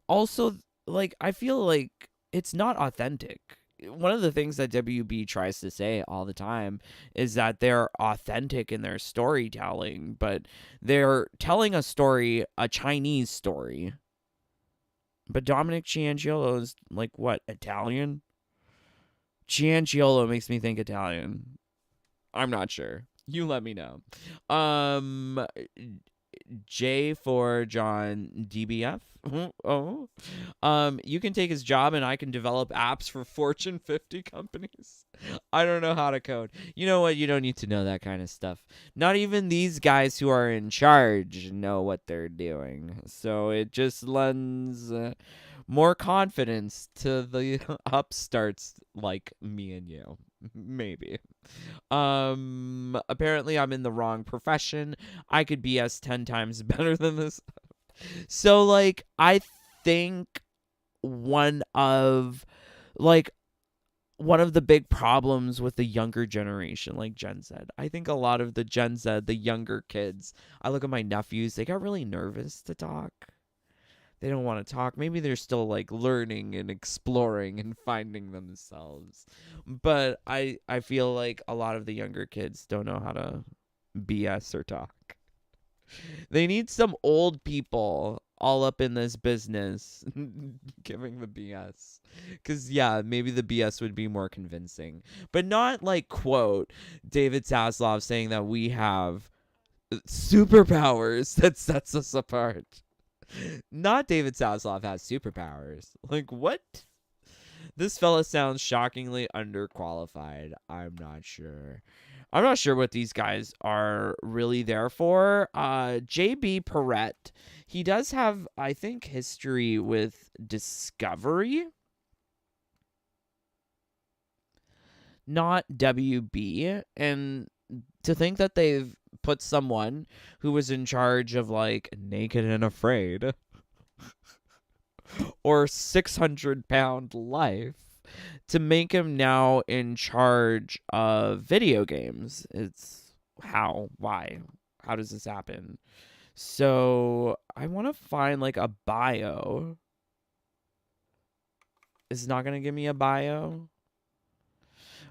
Also, like, I feel like it's not authentic. One of the things that WB tries to say all the time is that they're authentic in their storytelling, but they're telling a story, a Chinese story. But Dominic Cianciolo is like, what, Italian? Cianciolo makes me think Italian. I'm not sure. You let me know. J for John DBF. Oh. You can take his job and I can develop apps for Fortune 50 companies. I don't know how to code. You know what? You don't need to know that kind of stuff. Not even these guys who are in charge know what they're doing. So it just lends more confidence to the upstarts like me and you. Maybe. Apparently I'm in the wrong profession. I could BS 10 times better than this. So, like, I think one of the big problems with the younger generation, like Gen Z, I think a lot of the Gen Z, the younger kids, I look at my nephews, they got really nervous to talk. They don't want to talk. Maybe they're still like learning and exploring and finding themselves. But I feel like a lot of the younger kids don't know how to BS or talk. They need some old people all up in this business giving the BS. Because, yeah, maybe the BS would be more convincing. But not like, quote, David Zaslav saying that we have superpowers that sets us apart. Not David Zaslav has superpowers. Like, what? This fella sounds shockingly underqualified. I'm not sure. I'm not sure what these guys are really there for. JB Perrette, he does have, I think, history with Discovery. Not WB. And to think that they've put someone who was in charge of, like, Naked and Afraid or 600-Pound Life to make him now in charge of video games. It's why? How does this happen? So I want to find like a bio. It's not going to give me a bio.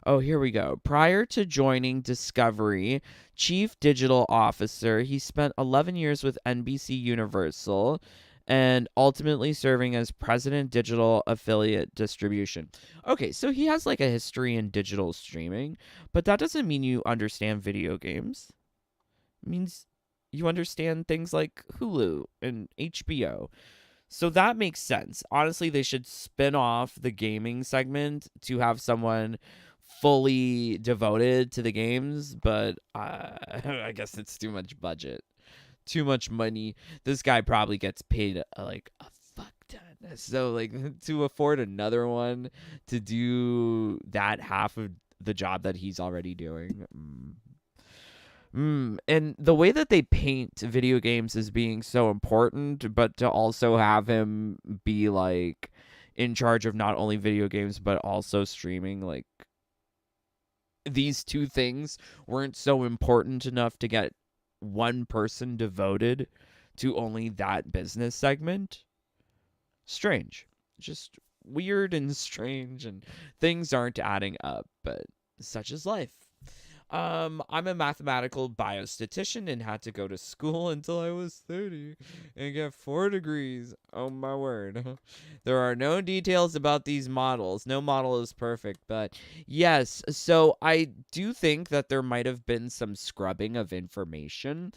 Oh, here we go. Prior to joining Discovery, Chief Digital Officer, he spent 11 years with NBC Universal and ultimately serving as President Digital Affiliate Distribution. Okay, so he has like a history in digital streaming, but that doesn't mean you understand video games. It means you understand things like Hulu and HBO. So that makes sense. Honestly, they should spin off the gaming segment to have someone fully devoted to the games, but I guess it's too much budget, too much money. This guy probably gets paid like a fuck ton. So like to afford another one to do that half of the job that he's already doing. And the way that they paint video games as being so important, but to also have him be like in charge of not only video games but also streaming, like these two things weren't so important enough to get one person devoted to only that business segment. Strange. Just weird and strange, and things aren't adding up, but such is life. I'm a mathematical biostatistician and had to go to school until I was 30 and get 4 degrees. Oh my word. There are no details about these models. No model is perfect, but yes. So I do think that there might have been some scrubbing of information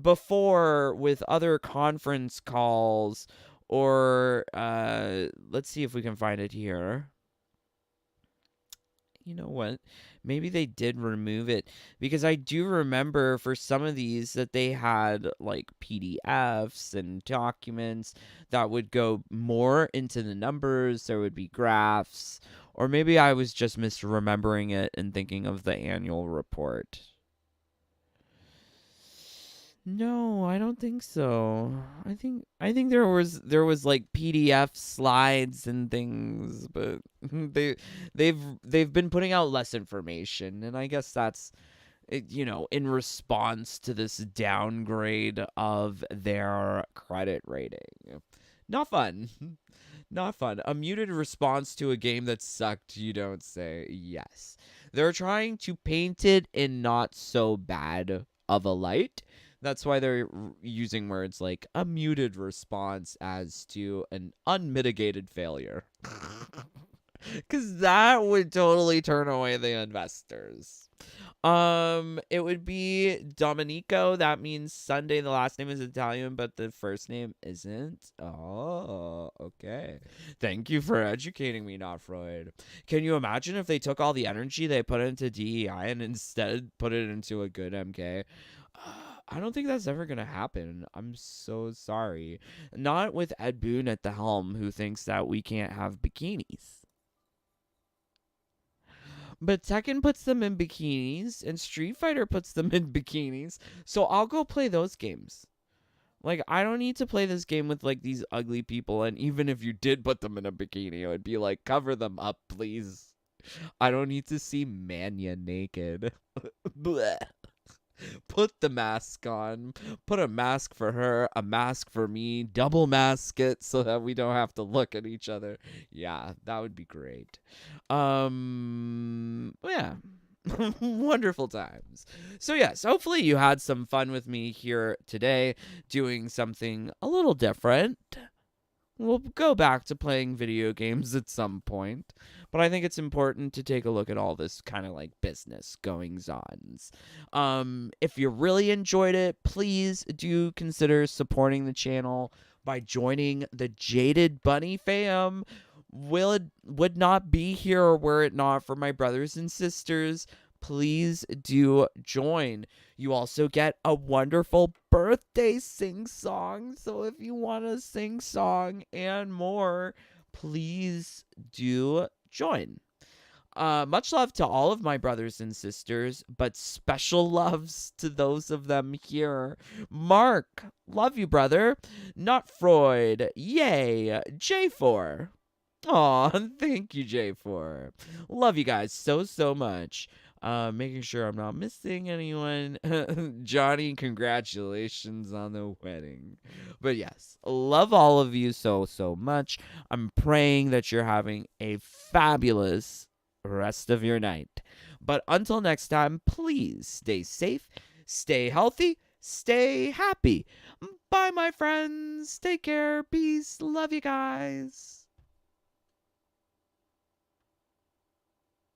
before with other conference calls, or let's see if we can find it here. You know what? Maybe they did remove it, because I do remember for some of these that they had like PDFs and documents that would go more into the numbers. There would be graphs, or maybe I was just misremembering it and thinking of the annual report. No, I don't think so. I think there was like PDF slides and things, but they've been putting out less information, and I guess that's in response to this downgrade of their credit rating. Not fun. Not fun. A muted response to a game that sucked, you don't say. Yes. They're trying to paint it in not so bad of a light. That's why they're using words like a muted response as to an unmitigated failure. Because that would totally turn away the investors. It would be Domenico. That means Sunday. The last name is Italian, but the first name isn't. Oh, okay. Thank you for educating me, not Freud. Can you imagine if they took all the energy they put into DEI and instead put it into a good MK? I don't think that's ever going to happen. I'm so sorry. Not with Ed Boon at the helm, who thinks that we can't have bikinis. But Tekken puts them in bikinis, and Street Fighter puts them in bikinis. So I'll go play those games. Like, I don't need to play this game with, like, these ugly people. And even if you did put them in a bikini, it would be like, cover them up, please. I don't need to see Manya naked. Blech. Put the mask on. Put a mask for her, a mask for me. Double mask it so that we don't have to look at each other. Yeah, that would be great. Yeah. Wonderful times. So yes, hopefully you had some fun with me here today, doing something a little different. We'll go back to playing video games at some point, but I think it's important to take a look at all this kind of like business goings-ons. If you really enjoyed it, please do consider supporting the channel by joining the Jaded Bunny fam. Would not be here were it not for my brothers and sisters. Please do join. You also get a wonderful birthday sing-song. So if you want to sing song and more, please do join. Much love to all of my brothers and sisters, but special loves to those of them here. Mark, love you, brother. Not Freud. Yay. J4. Aw, thank you, J4. Love you guys so much. Making sure I'm not missing anyone. Johnny, congratulations on the wedding. But yes, love all of you so much. I'm praying that you're having a fabulous rest of your night. But until next time, please stay safe, stay healthy, stay happy. Bye, my friends. Take care. Peace. Love you guys.